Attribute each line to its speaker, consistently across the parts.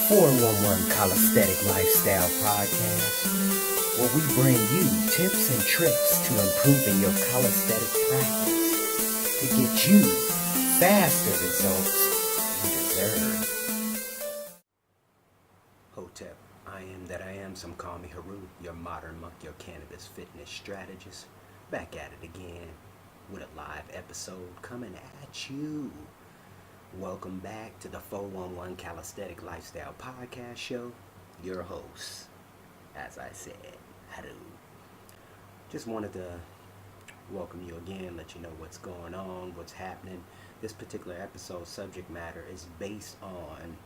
Speaker 1: 411 Calisthenic Lifestyle Podcast, where we bring you tips and tricks to improving your calisthenic practice to get you faster results you deserve. Hotep, I am that I am. Some call me Haru, your modern monk, your cannabis fitness strategist. Back at it again with a live episode coming at you. Welcome back to the 411 Calisthenic Lifestyle Podcast Show. Your host, as I said, Haru. Just wanted to welcome you again, let you know what's going on, what's happening. This particular episode subject matter is based on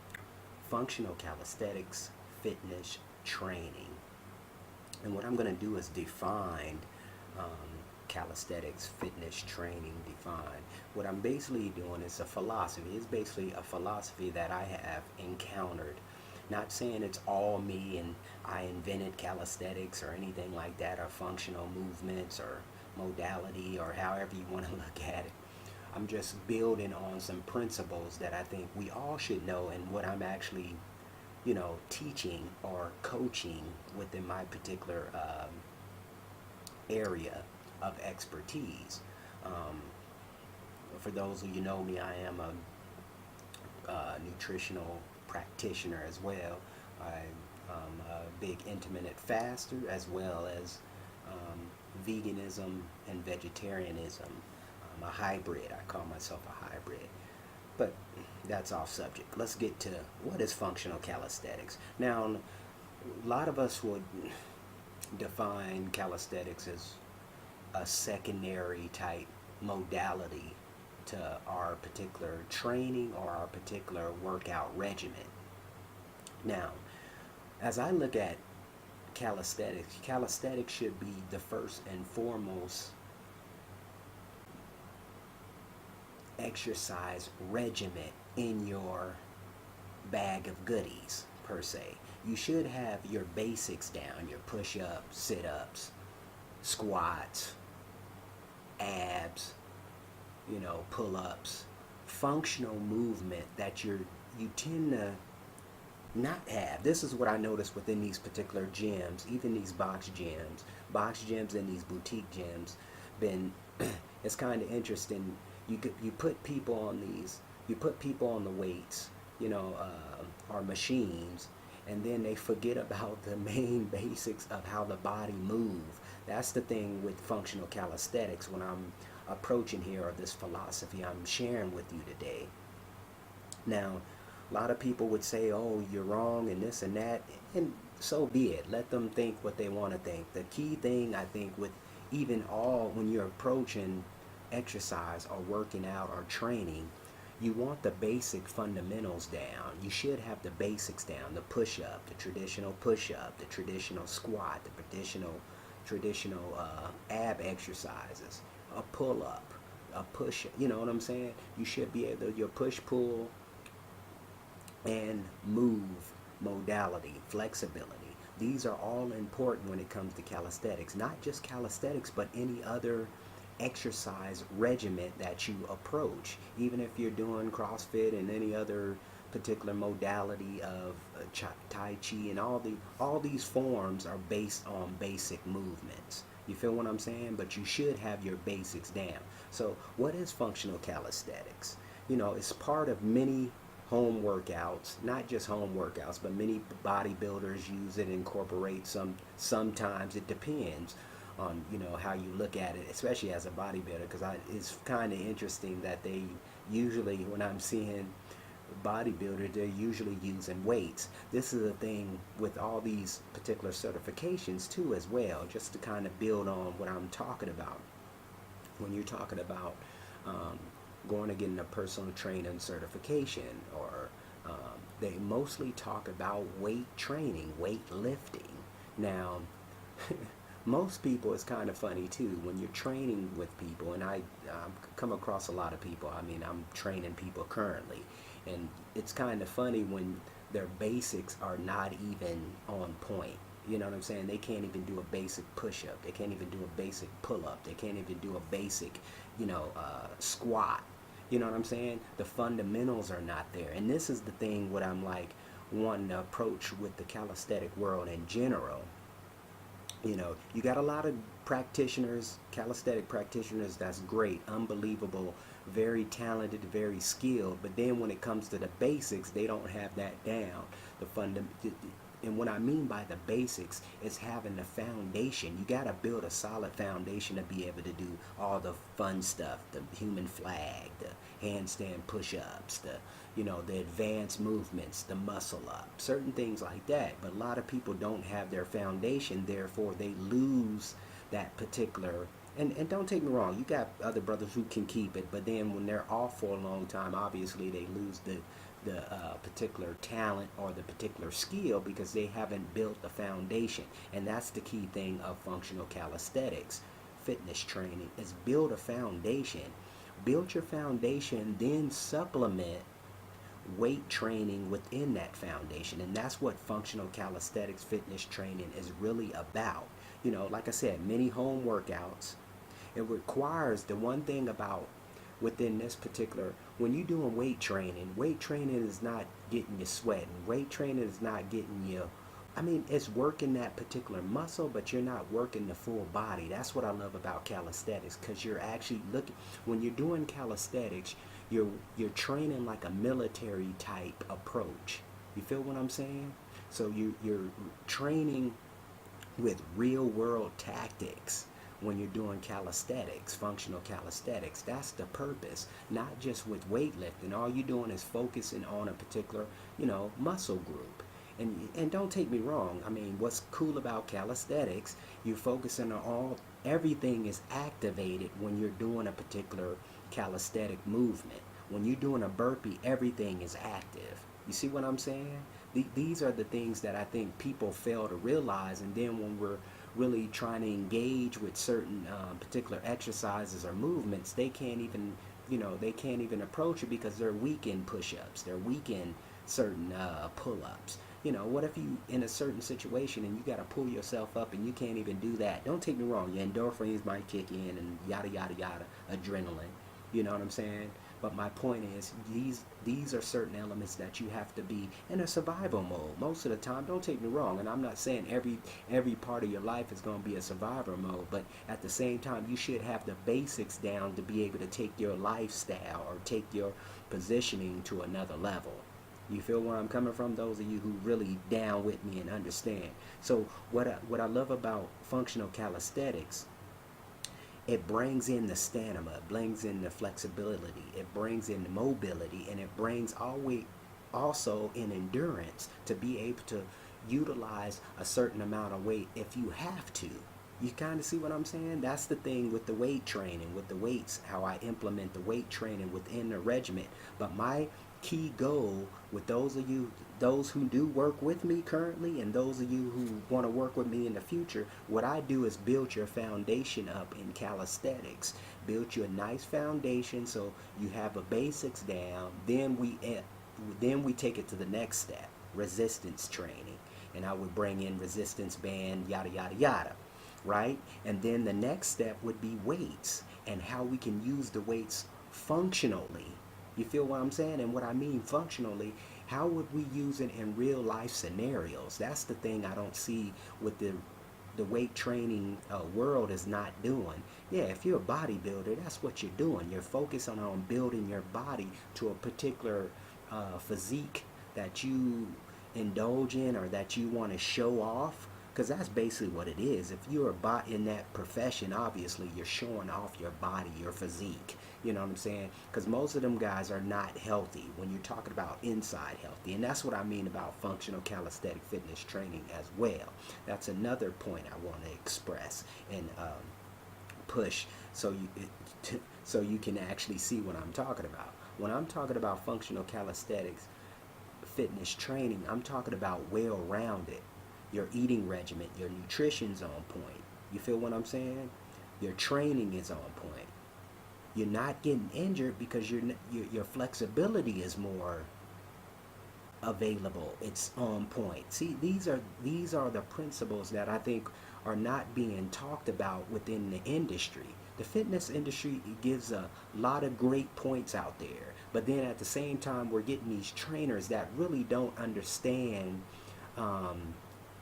Speaker 1: functional calisthenics, fitness training. And what I'm going to do is define calisthenics, fitness training defined. What I'm basically doing is a philosophy. It's basically a philosophy that I have encountered. Not saying it's all me and I invented calisthenics or anything like that, or functional movements or modality or however you want to look at it. I'm just building on some principles that I think we all should know, and what I'm actually, teaching or coaching within my particular area of expertise. For those who know me, I am a nutritional practitioner as well. I'm a big intermittent faster, as well as veganism and vegetarianism. I'm a hybrid. I call myself a hybrid. But that's off subject. Let's get to what is functional calisthenics. Now, a lot of us would define calisthenics as a secondary type modality to our particular training or our particular workout regimen. Now, as I look at calisthenics should be the first and foremost exercise regimen in your bag of goodies, per se. You should have your basics down, your push-ups, sit-ups, squats, abs, pull-ups, functional movement that you tend to not have. This is what I noticed within these particular gyms, even these box gyms and these boutique gyms. It's kind of interesting. You put people on the weights, or machines, and then they forget about the main basics of how the body moves. That's the thing with functional calisthenics when I'm approaching here, or this philosophy I'm sharing with you today. Now, a lot of people would say, oh, you're wrong and this and that, and so be it. Let them think what they want to think. The key thing, I think, with even when you're approaching exercise or working out or training, you want the basic fundamentals down. You should have the basics down. The push-up, the traditional push-up, the traditional squat, the traditional ab exercises, a pull-up, a push, you know what I'm saying? You should be able to, your push-pull and move modality, flexibility. These are all important when it comes to calisthenics. Not just calisthenics, but any other exercise regimen that you approach. Even if you're doing CrossFit and any other particular modality of Tai Chi, and all these forms are based on basic movements. You feel what I'm saying? But you should have your basics down. So what is functional calisthenics? It's part of many home workouts, not just home workouts, but many bodybuilders use it, incorporate sometimes. It depends on how you look at it, especially as a bodybuilder, because it's kind of interesting that they usually, when I'm seeing bodybuilders, they're usually using weights. This is the thing with all these particular certifications too, as well, just to kind of build on what I'm talking about. When you're talking about going to getting a personal training certification, or they mostly talk about weight training, weight lifting. Now, most people, it's kind of funny too, when you're training with people, and I come across a lot of people. I mean, I'm training people currently, and it's kind of funny when their basics are not even on point. You know what I'm saying? They can't even do a basic push-up. They can't even do a basic pull-up. They can't even do a basic, squat. You know what I'm saying? The fundamentals are not there. And this is the thing, what I'm like, wanting to approach with the calisthenic world in general. You know, you got a lot of practitioners, calisthenic practitioners, that's great, unbelievable, very talented, very skilled, but then when it comes to the basics, they don't have that down. The and what I mean by the basics is having the foundation. You got to build a solid foundation to be able to do all the fun stuff, the human flag, the handstand push-ups, the advanced movements, the muscle up, certain things like that. But a lot of people don't have their foundation, therefore they lose that particular. And don't take me wrong, you got other brothers who can keep it, but then when they're off for a long time, obviously they lose the particular talent or the particular skill because they haven't built the foundation. And that's the key thing of functional calisthenics fitness training, is build a foundation. Build your foundation, then supplement weight training within that foundation. And that's what functional calisthenics fitness training is really about. Like I said, many home workouts. It requires, the one thing about within this particular, when you're doing weight training is not getting you sweating. Weight training is not getting you, it's working that particular muscle, but you're not working the full body. That's what I love about calisthenics, because you're actually looking, when you're doing calisthenics, you're training like a military type approach. You feel what I'm saying? So you're training with real world tactics when you're doing calisthenics, functional calisthenics. That's the purpose, not just with weightlifting. All you're doing is focusing on a particular, muscle group. And don't take me wrong, what's cool about calisthenics, you're focusing on everything is activated when you're doing a particular calisthenic movement. When you're doing a burpee, everything is active. You see what I'm saying? These are the things that I think people fail to realize, and then when we're really trying to engage with certain particular exercises or movements, they can't even approach it because they're weak in push-ups, they're weak in certain pull-ups. What if you in a certain situation and you got to pull yourself up and you can't even do that? Don't take me wrong, your endorphins might kick in and yada yada yada, adrenaline. You know what I'm saying? But my point is, these are certain elements that you have to be in a survival mode most of the time. Don't take me wrong, and I'm not saying every part of your life is going to be a survivor mode, but at the same time, you should have the basics down to be able to take your lifestyle or take your positioning to another level. You feel where I'm coming from? Those of you who really down with me and understand. So what I love about functional calisthenics, it brings in the stamina, it brings in the flexibility, it brings in the mobility, and it brings always also in endurance to be able to utilize a certain amount of weight if you have to. You kind of see what I'm saying? That's the thing with the weight training, with the weights, how I implement the weight training within the regiment. But my key goal with those who do work with me currently, and those of you who want to work with me in the future, what I do is build your foundation up in calisthenics. Build you a nice foundation so you have a basics down. Then we take it to the next step, resistance training. And I would bring in resistance band, yada yada yada, right? And then the next step would be weights and how we can use the weights functionally. You feel what I'm saying? And what I mean functionally, how would we use it in real life scenarios? That's the thing I don't see with the weight training world is not doing. Yeah, if you're a bodybuilder, that's what you're doing. You're focusing on building your body to a particular physique that you indulge in or that you want to show off, because that's basically what it is. If you're in that profession, obviously you're showing off your body, your physique. You know what I'm saying? Because most of them guys are not healthy when you're talking about inside healthy. And that's what I mean about functional calisthenic fitness training as well. That's another point I want to express and push so you can actually see what I'm talking about. When I'm talking about functional calisthenics fitness training, I'm talking about well-rounded. Your eating regimen, your nutrition's on point. You feel what I'm saying? Your training is on point. You're not getting injured because your flexibility is more available. It's on point. See, these are the principles that I think are not being talked about within the industry. The fitness industry gives a lot of great points out there, But then at the same time, we're getting these trainers that really don't understand, um,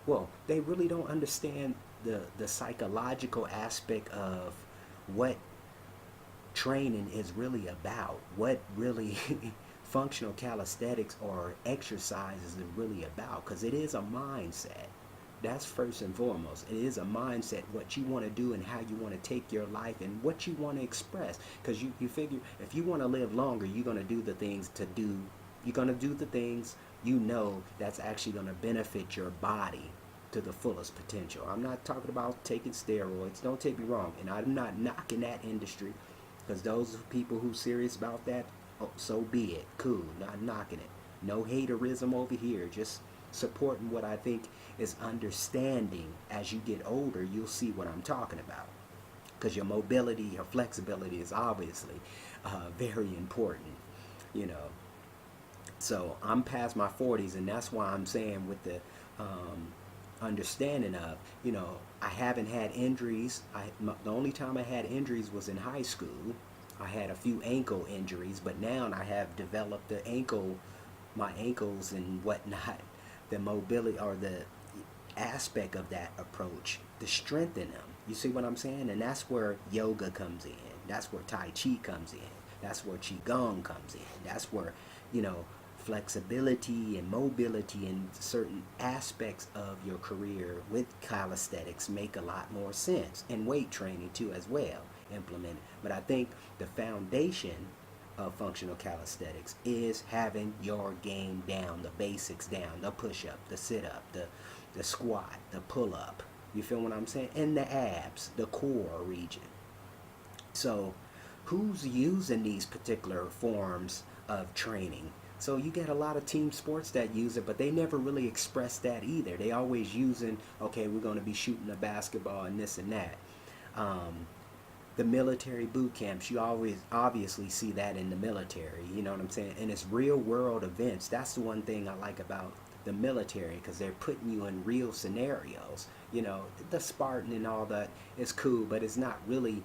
Speaker 1: well, they really don't understand the psychological aspect of what training is really about, what really functional calisthenics or exercises is really about, because it is a mindset. That's first and foremost. It is a mindset, what you want to do and how you want to take your life and what you want to express. Because you figure if you want to live longer, you're going to do the things to do, you're going to do the things you know that's actually going to benefit your body to the fullest potential. I'm not talking about taking steroids. Don't take me wrong. And I'm not knocking that industry, because those people who serious about that, oh, so be it. Cool. Not knocking it. No haterism over here. Just supporting what I think is understanding. As you get older, you'll see what I'm talking about. Because your mobility, your flexibility is obviously very important, you know. So I'm past my 40s, and that's why I'm saying with the understanding of, you know, I haven't had injuries. The only time I had injuries was in high school. I had a few ankle injuries, but now I have developed my ankles and whatnot, the mobility or the aspect of that approach to strengthen them. You see what I'm saying? And that's where yoga comes in. That's where Tai Chi comes in. That's where Qigong comes in. That's where, you know, flexibility and mobility in certain aspects of your career with calisthenics make a lot more sense. And weight training too as well, implemented. But I think the foundation of functional calisthenics is having your game down, the basics down, the push-up, the sit-up, the squat, the pull-up. You feel what I'm saying? And the abs, the core region. So who's using these particular forms of training? So you get a lot of team sports that use it, but they never really express that either. They always using, okay, we're going to be shooting a basketball and this and that. The military boot camps, you always obviously see that in the military, you know what I'm saying? And it's real world events. That's the one thing I like about the military, because they're putting you in real scenarios. You know, the Spartan and all that is cool, but it's not really,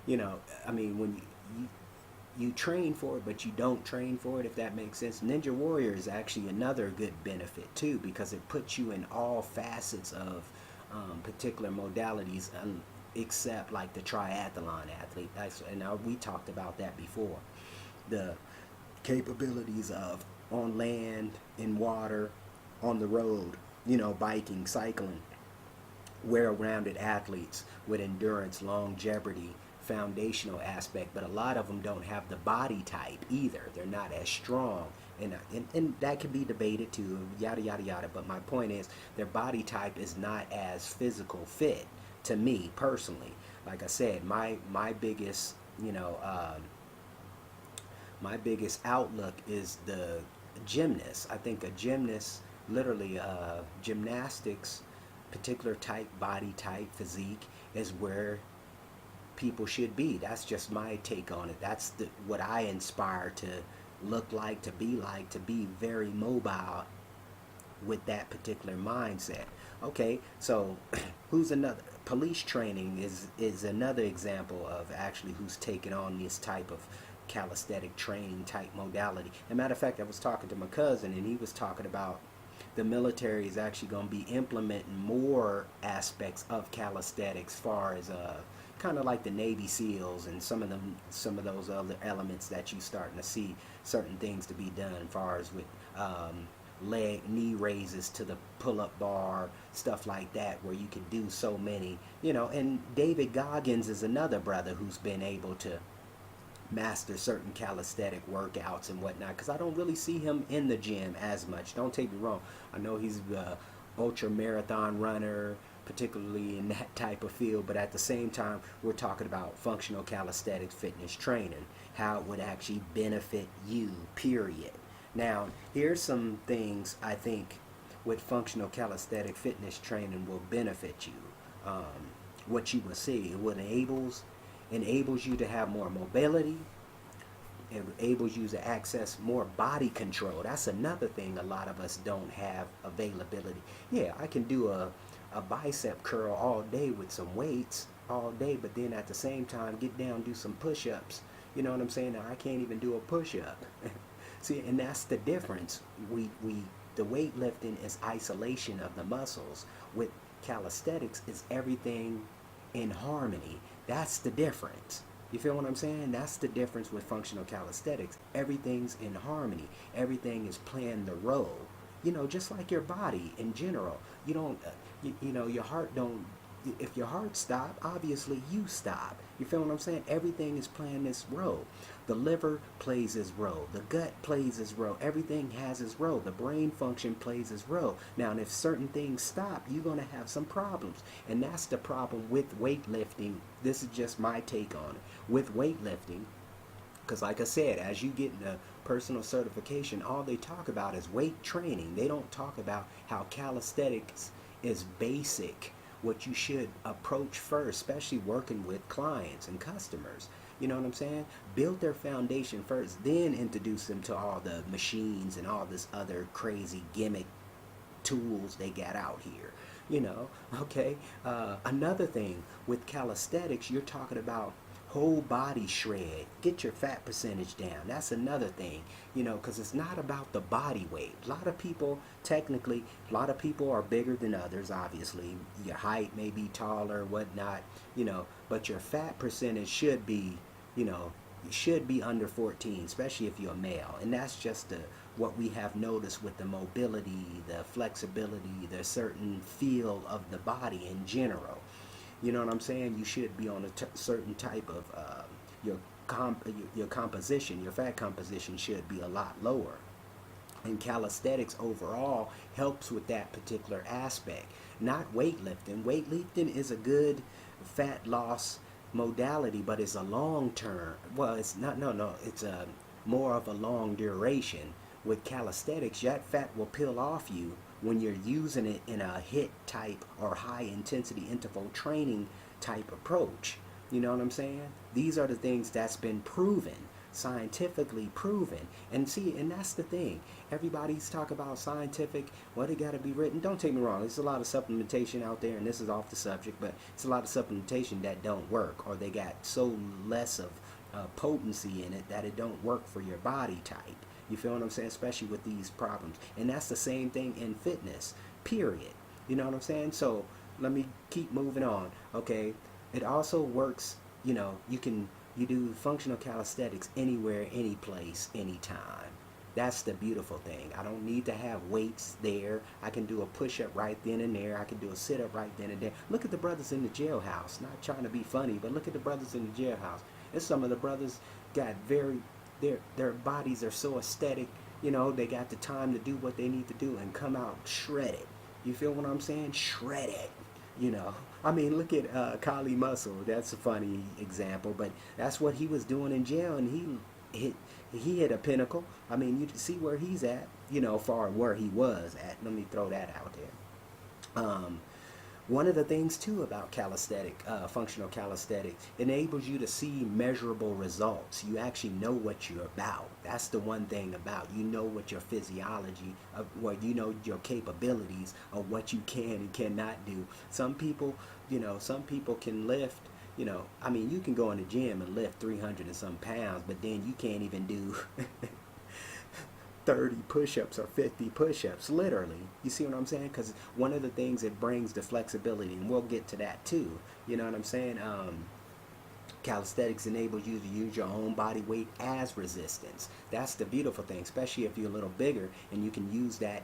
Speaker 1: you know, I mean, when you train for it, but you don't train for it, if that makes sense. Ninja Warrior is actually another good benefit too, because it puts you in all facets of particular modalities, except like the triathlon athlete. And we talked about that before. The capabilities of on land, in water, on the road, you know, biking, cycling, well-rounded athletes with endurance, longevity, foundational aspect, but a lot of them don't have the body type either. They're not as strong, and that can be debated too, yada yada yada. But my point is, their body type is not as physical fit to me personally. Like I said, my biggest, you know, my biggest outlook is the gymnast. I think a gymnast, literally, gymnastics, particular type, body type, physique is where people should be. That's just my take on it. That's what I inspire to look like, to be very mobile with that particular mindset. Okay, so who's another? Police training is another example of actually who's taking on this type of calisthenic training type modality. As a matter of fact, I was talking to my cousin, and he was talking about the military is actually going to be implementing more aspects of calisthenics, far as kind of like the Navy SEALs and some of those other elements that you starting to see certain things to be done, as far as with knee raises to the pull-up bar, stuff like that, where you can do so many, you know. And David Goggins is another brother who's been able to master certain calisthenic workouts and whatnot, because I don't really see him in the gym as much. Don't take me wrong, I know he's a ultra marathon runner, particularly in that type of field, but at the same time we're talking about functional calisthenics fitness training, how it would actually benefit you, period. Now here's some things I think with functional calisthenic fitness training will benefit you. What you will see, it enables you to have more mobility. It enables you to access more body control. That's another thing a lot of us don't have availability. Yeah, I can do a bicep curl all day with some weights all day, but then at the same time get down, do some push-ups, You know what I'm saying? Now I can't even do a push-up. See, and that's the difference. We the weightlifting is isolation of the muscles. With calisthenics, it's everything in harmony. That's the difference. You feel what I'm saying? That's the difference with functional calisthenics. Everything's in harmony. Everything is playing the role. You know, just like your body in general. You don't, you know, your heart don't. If your heart stop, obviously you stop. You feel what I'm saying? Everything is playing this role. The liver plays its role. The gut plays its role. Everything has its role. The brain function plays its role. Now, and if certain things stop, you're going to have some problems. And that's the problem with weightlifting. This is just my take on it. With weightlifting, because like I said, as you get into personal certification, all they talk about is weight training. They don't talk about how calisthenics is basic, what you should approach first, especially working with clients and customers. You know what I'm saying? Build their foundation first, then introduce them to all the machines and all this other crazy gimmick tools they got out here. You know, okay? Another thing with calisthenics, you're talking about whole body shred. Get your fat percentage down. That's another thing, you know, because it's not about the body weight. A lot of people, technically, a lot of people are bigger than others, obviously. Your height may be taller, whatnot, you know, but your fat percentage should be, you know, should be under 14, especially if you're a male. And that's just what we have noticed with the mobility, the flexibility, the certain feel of the body in general. You know what I'm saying? You should be on a certain type of your your composition, your fat composition should be a lot lower. And calisthenics overall helps with that particular aspect. Not weightlifting. Weightlifting is a good fat loss modality, but it's a long term. Well, it's not. No. It's a more of a long duration. With calisthenics, that fat will peel off you when you're using it in a HIIT type or high intensity interval training type approach. You know what I'm saying? These are the things that's been proven, scientifically proven. And see, and that's the thing. Everybody's talking about scientific, what it got to be written. Don't take me wrong. There's a lot of supplementation out there, and this is off the subject, but it's a lot of supplementation that don't work, or they got so less of potency in it that it don't work for your body type. You feel what I'm saying? Especially with these problems. And that's the same thing in fitness, period. You know what I'm saying? So let me keep moving on. Okay. It also works, you know, you do functional calisthenics anywhere, any place, anytime. That's the beautiful thing. I don't need to have weights there. I can do a push-up right then and there. I can do a sit-up right then and there. Look at the brothers in the jailhouse. Not trying to be funny, but look at the brothers in the jailhouse. And some of the brothers got their bodies are so aesthetic, you know, they got the time to do what they need to do and come out shredded. You feel what I'm saying? Shredded. You know, I mean, look at Kali Muscle. That's a funny example, but that's what he was doing in jail, and he hit a pinnacle. I mean, you can see where he's at, you know, far where he was at. Let me throw that out there. One of the things too about functional calisthenics, enables you to see measurable results. You actually know what you're about. That's the one thing about, you know what your physiology, you know your capabilities of what you can and cannot do. Some people, you know, some people can lift, you know, I mean, you can go in the gym and lift 300 and some pounds, but then you can't even do 30 push-ups or 50 push-ups, literally. You see what I'm saying? Because one of the things it brings the flexibility, and we'll get to that too. You know what I'm saying? Calisthenics enables you to use your own body weight as resistance. That's the beautiful thing, especially if you're a little bigger and you can use that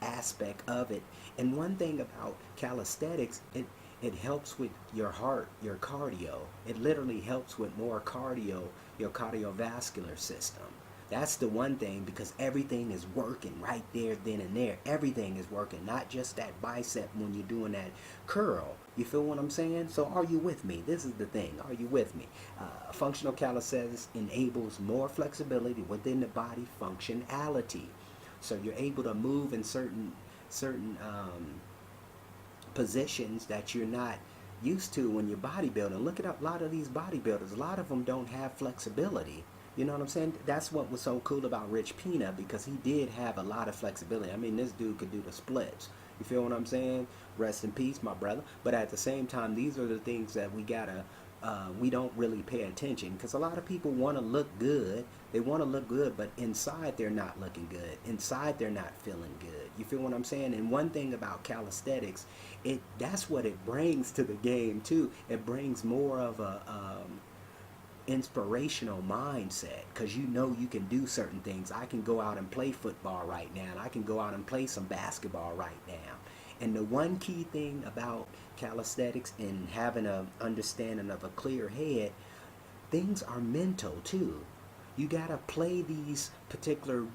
Speaker 1: aspect of it. And one thing about calisthenics, it helps with your heart, your cardio. It literally helps with more cardio, your cardiovascular system. That's the one thing, because everything is working right there, then and there. Everything is working, not just that bicep when you're doing that curl. You feel what I'm saying? So are you with me? This is the thing. Are you with me? Functional calisthenics enables more flexibility within the body functionality. So you're able to move in certain positions that you're not used to when you're bodybuilding. Look at a lot of these bodybuilders. A lot of them don't have flexibility. You know what I'm saying? That's what was so cool about Rich Pina, because he did have a lot of flexibility. I mean, this dude could do the splits. You feel what I'm saying? Rest in peace, my brother. But at the same time, these are the things that we gotta we don't really pay attention, because a lot of people want to look good. They want to look good, but inside they're not looking good. Inside they're not feeling good. You feel what I'm saying? And one thing about calisthenics, that's what it brings to the game too. It brings more of a inspirational mindset, because you know you can do certain things. I can go out and play football right now, and I can go out and play some basketball right now. And the one key thing about calisthenics and having an understanding of a clear head, things are mental too. You gotta play these particular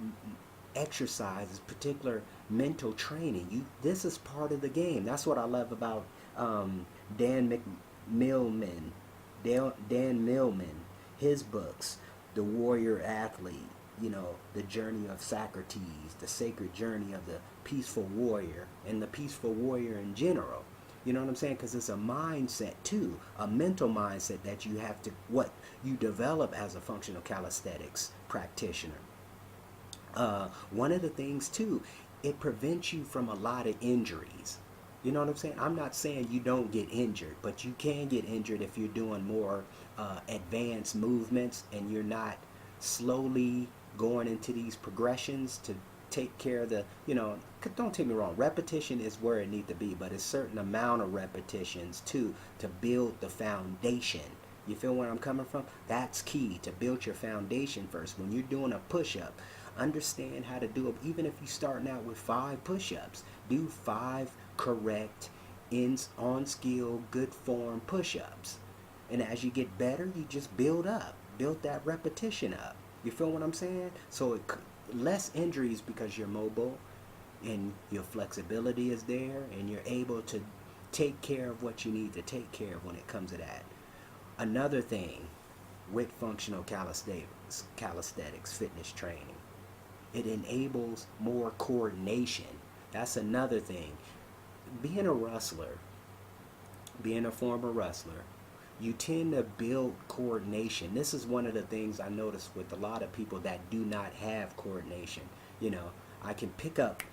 Speaker 1: exercises, particular mental training. This is part of the game. That's what I love about Dan McMillman, Dan Millman, his books, The Warrior Athlete, The Journey of Socrates, The Sacred Journey of the Peaceful Warrior, and the Peaceful Warrior in general. You know what I'm saying? Because it's a mindset too, a mental mindset that you have to, what you develop as a functional calisthenics practitioner. One of the things too, it prevents you from a lot of injuries. You know what I'm saying? I'm not saying you don't get injured, but you can get injured if you're doing more advanced movements and you're not slowly going into these progressions to take care of the, don't take me wrong, repetition is where it needs to be, but a certain amount of repetitions too to build the foundation. You feel where I'm coming from? That's key, to build your foundation first. When you're doing a push-up, understand how to do it. Even if you're starting out with 5 push-ups, do 5 correct, on skill, good form push-ups. And as you get better, you just build that repetition up. You feel what I'm saying? So less injuries, because you're mobile and your flexibility is there, and you're able to take care of what you need to take care of when it comes to that. Another thing with functional calisthenics fitness training, it enables more coordination. That's another thing. Being a wrestler, being a former wrestler, you tend to build coordination. This is one of the things I notice with a lot of people that do not have coordination. I can pick up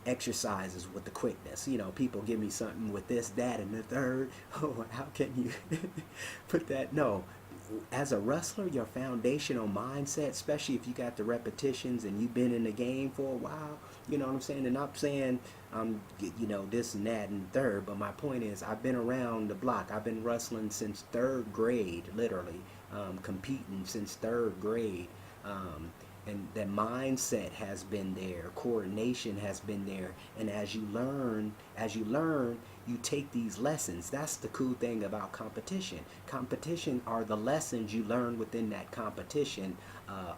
Speaker 1: exercises with the quickness. People give me something with this, that, and the third. Oh, how can you put that? No. As a wrestler, your foundational mindset, especially if you got the repetitions and you've been in the game for a while, you know what I'm saying? And I'm saying, this and that and third, but my point is, I've been around the block. I've been wrestling since 3rd grade, literally, competing since 3rd grade. And the mindset has been there, coordination has been there, and as you learn, you take these lessons. That's the cool thing about competition. Competition are the lessons you learn within that competition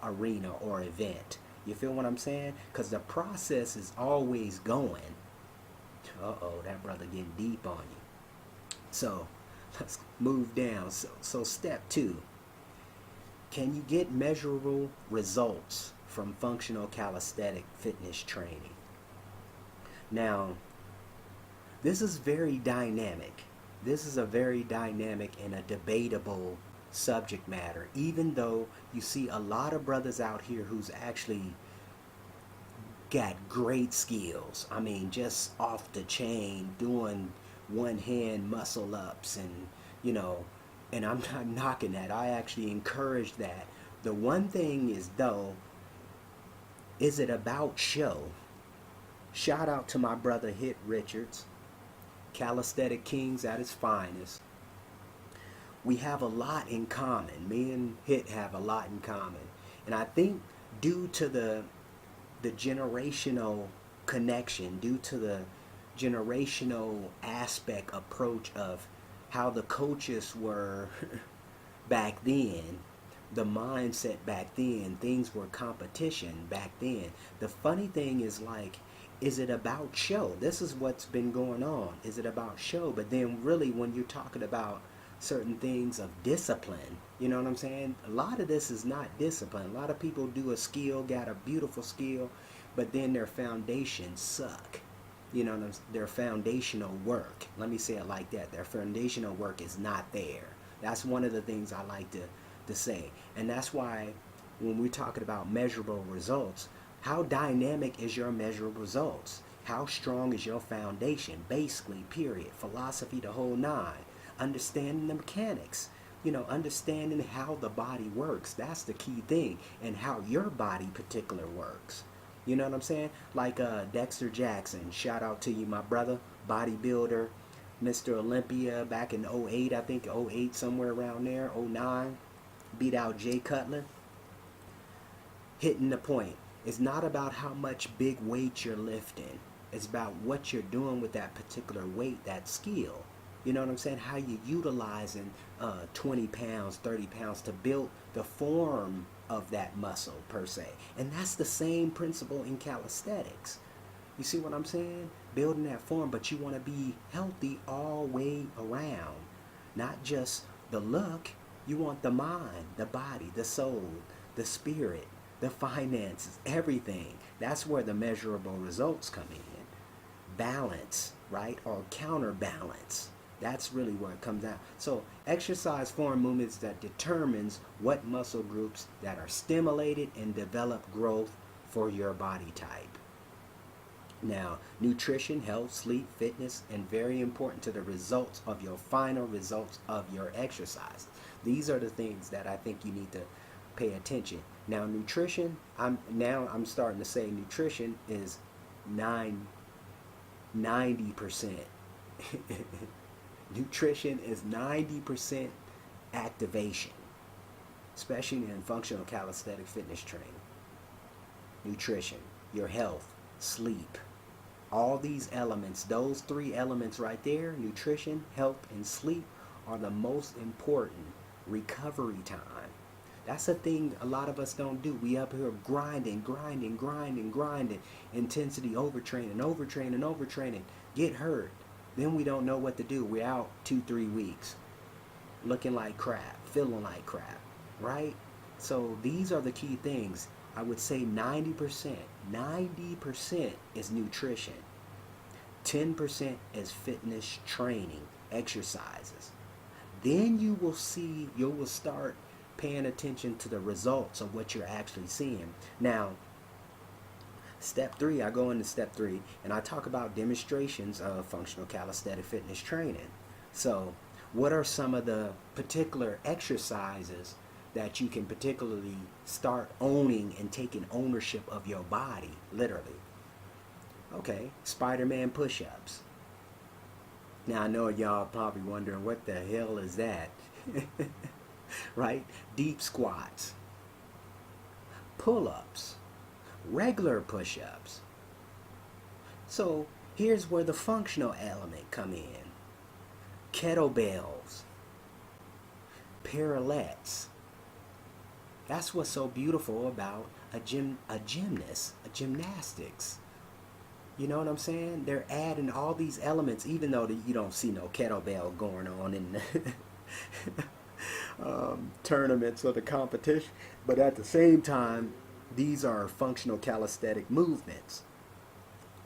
Speaker 1: arena or event. You feel what I'm saying? Because the process is always going. Uh-oh, that brother getting deep on you. So let's move down. So step 2. Can you get measurable results from functional calisthenic fitness training? Now, this is very dynamic. This is a very dynamic and a debatable subject matter, even though you see a lot of brothers out here who's actually got great skills. I mean, just off the chain, doing one hand muscle ups and I'm not knocking that. I actually encourage that. The one thing is, though, is it about show? Shout out to my brother Hit Richards, Calisthenic Kings at his finest. We have a lot in common. Me and Hit have a lot in common. And I think due to the generational connection, due to the generational aspect approach of how the coaches were back then, the mindset back then, things were competition back then. The funny thing is, is it about show? This is what's been going on. Is it about show? But then really when you're talking about certain things of discipline, you know what I'm saying? A lot of this is not discipline. A lot of people do a skill, got a beautiful skill, but then their foundations suck. Their foundational work, let me say it like that, their foundational work is not there. That's one of the things I like to say. And that's why when we're talking about measurable results, how dynamic is your measurable results? How strong is your foundation? Basically, period. Philosophy, the whole 9. Understanding the mechanics. understanding how the body works. That's the key thing, and how your body particular works. You know what I'm saying? Like Dexter Jackson, shout out to you, my brother, bodybuilder, Mr. Olympia back in '08, I think '08, somewhere around there, '09, beat out Jay Cutler. Hitting the point. It's not about how much big weight you're lifting. It's about what you're doing with that particular weight, that skill. You know what I'm saying? How you utilizing 20 pounds, 30 pounds to build the form of that muscle per se. And that's the same principle in calisthenics. You see what I'm saying? Building that form, but you want to be healthy all way around. Not just the look. You want the mind, the body, the soul, the spirit, the finances, everything. That's where the measurable results come in. Balance, right? Or counterbalance. That's really where it comes down. So exercise form movements that determines what muscle groups that are stimulated and develop growth for your body type. Now, nutrition, health, sleep, fitness, and very important to the results of your final results of your exercise. These are the things that I think you need to pay attention. Now, nutrition, I'm starting to say nutrition is 90%. Nutrition is 90% activation, especially in functional calisthenic fitness training. Nutrition, your health, sleep, all these elements, those three elements right there, nutrition, health, and sleep, are the most important recovery time. That's a thing a lot of us don't do. We up here grinding, intensity, overtraining, get hurt. Then we don't know what to do. We're out 2-3 weeks, looking like crap, feeling like crap, right? So these are the key things. I would say 90% is nutrition. 10% is fitness training, exercises. Then you will start paying attention to the results of what you're actually seeing. Now, step 3, I go into step 3 and I talk about demonstrations of functional calisthenic fitness training. So, what are some of the particular exercises that you can particularly start owning and taking ownership of your body, literally? Okay, Spider-Man push-ups. Now I know y'all probably wondering what the hell is that? Right? Deep squats, pull-ups, regular push-ups. So here's where the functional element come in. Kettlebells, parallettes. That's what's so beautiful about a gymnastics. You know what I'm saying? They're adding all these elements, even though you don't see no kettlebell going on in the tournaments or the competition. But at the same time, these are functional calisthenic movements,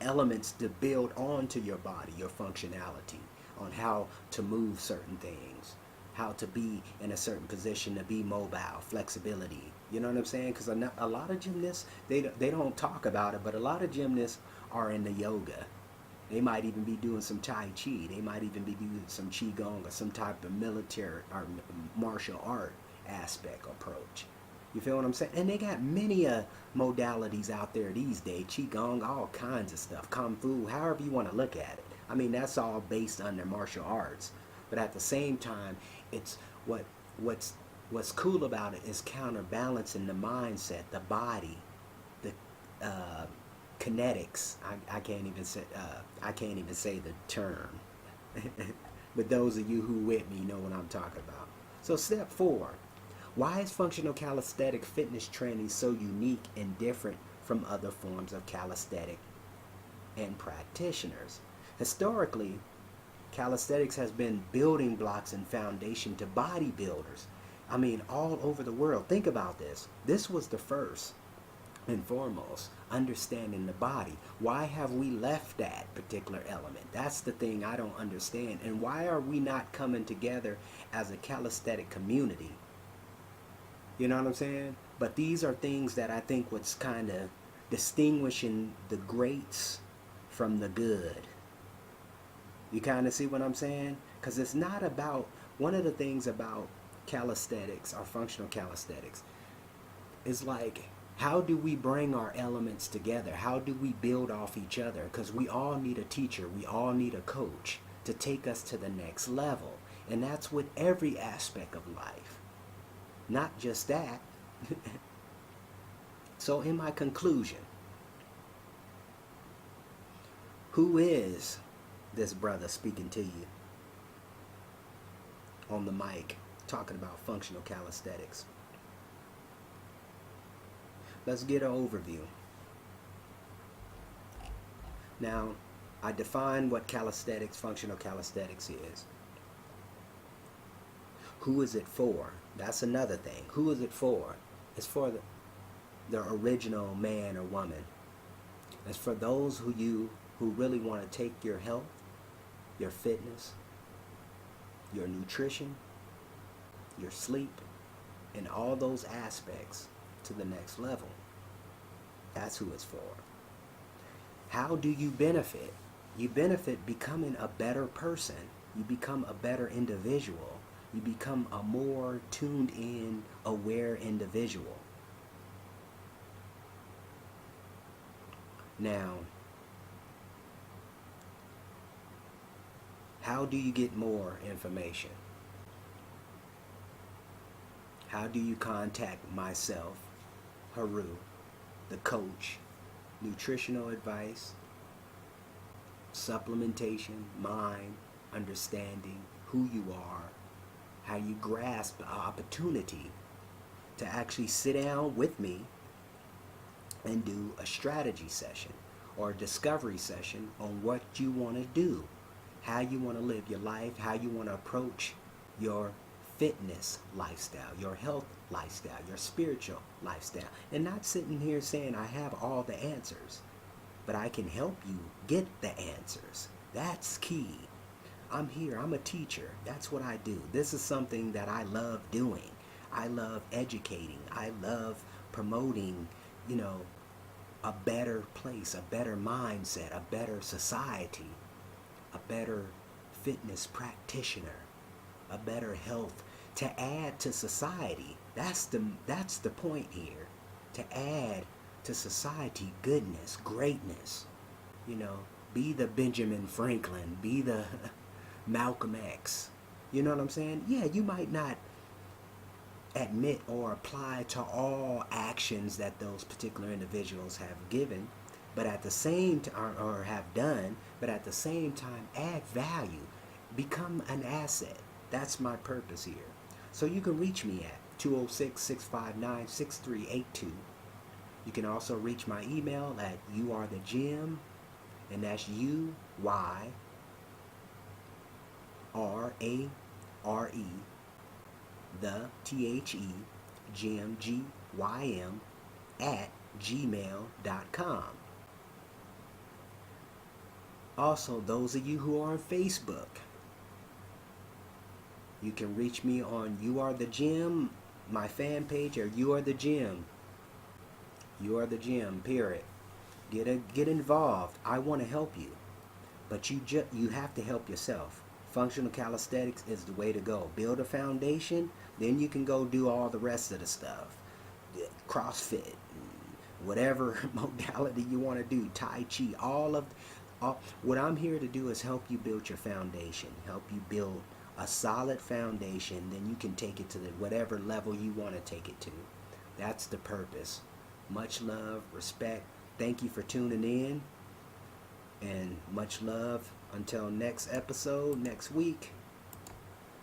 Speaker 1: elements to build onto your body, your functionality, on how to move certain things, how to be in a certain position, to be mobile, flexibility. You know what I'm saying? Because a lot of gymnasts, they don't talk about it, but a lot of gymnasts are in the yoga. They might even be doing some Tai Chi. They might even be doing some Qigong or some type of military or martial art aspect approach. You feel what I'm saying? And they got many modalities out there these days. Qigong, all kinds of stuff. Kung Fu, however you want to look at it. I mean, that's all based under martial arts. But at the same time, it's what's cool about it is counterbalancing the mindset, the body, the kinetics. I can't even say the term. But those of you who with me know what I'm talking about. So step 4. Why is functional calisthenic fitness training so unique and different from other forms of calisthenic and practitioners? Historically, calisthenics has been building blocks and foundation to bodybuilders. I mean, all over the world. Think about this. This was the first and foremost, understanding the body. Why have we left that particular element? That's the thing I don't understand. And why are we not coming together as a calisthenic community? You know what I'm saying? But these are things that I think what's kind of distinguishing the greats from the good. You kind of see what I'm saying? Because it's not about, one of the things about calisthenics or functional calisthenics is like, how do we bring our elements together? How do we build off each other? Because we all need a teacher, we all need a coach to take us to the next level. And that's with every aspect of life. Not just that. So in my conclusion, who is this brother speaking to you on the mic talking about functional calisthenics? Let's get an overview. Now, I define what calisthenics, functional calisthenics is. Who is it for? That's another thing. Who is it for? It's for the original man or woman. It's for those who really want to take your health, your fitness, your nutrition, your sleep, and all those aspects to the next level. That's who it's for. How do you benefit? You benefit becoming a better person. You become a better individual. You become a more tuned in, aware individual. Now, how do you get more information? How do you contact myself, Haru, the coach, nutritional advice, supplementation, mind, understanding who you are, how you grasp the opportunity to actually sit down with me and do a strategy session or a discovery session on what you want to do, how you want to live your life, how you want to approach your fitness lifestyle, your health lifestyle, your spiritual lifestyle. And not sitting here saying I have all the answers, but I can help you get the answers. That's key. I'm here. I'm a teacher. That's what I do. This is something that I love doing. I love educating. I love promoting, a better place, a better mindset, a better society, a better fitness practitioner, a better health to add to society. That's the point here. To add to society goodness, greatness. Be the Benjamin Franklin, be the Malcolm X. You know what I'm saying? Yeah, you might not admit or apply to all actions that those particular individuals have given, but at the same time, or have done, but at the same time add value, become an asset. That's my purpose here. So you can reach me at 206-659-6382. You can also reach my email at youarethegym, and that's UYRARE, the THE, GYM, GYM, at gmail.com. Also, those of you who are on Facebook, you can reach me on You Are the Gym, my fan page, or You Are the Gym. You Are the Gym, period. Get involved. I want to help you. But you have to help yourself. Functional calisthenics is the way to go. Build a foundation, then you can go do all the rest of the stuff. CrossFit, whatever modality you want to do, Tai Chi, what I'm here to do is help you build your foundation, help you build a solid foundation, then you can take it to whatever level you want to take it to. That's the purpose. Much love, respect. Thank you for tuning in, and much love. Until next episode, next week,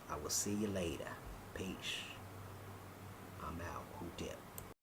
Speaker 1: I will see you later. Peace.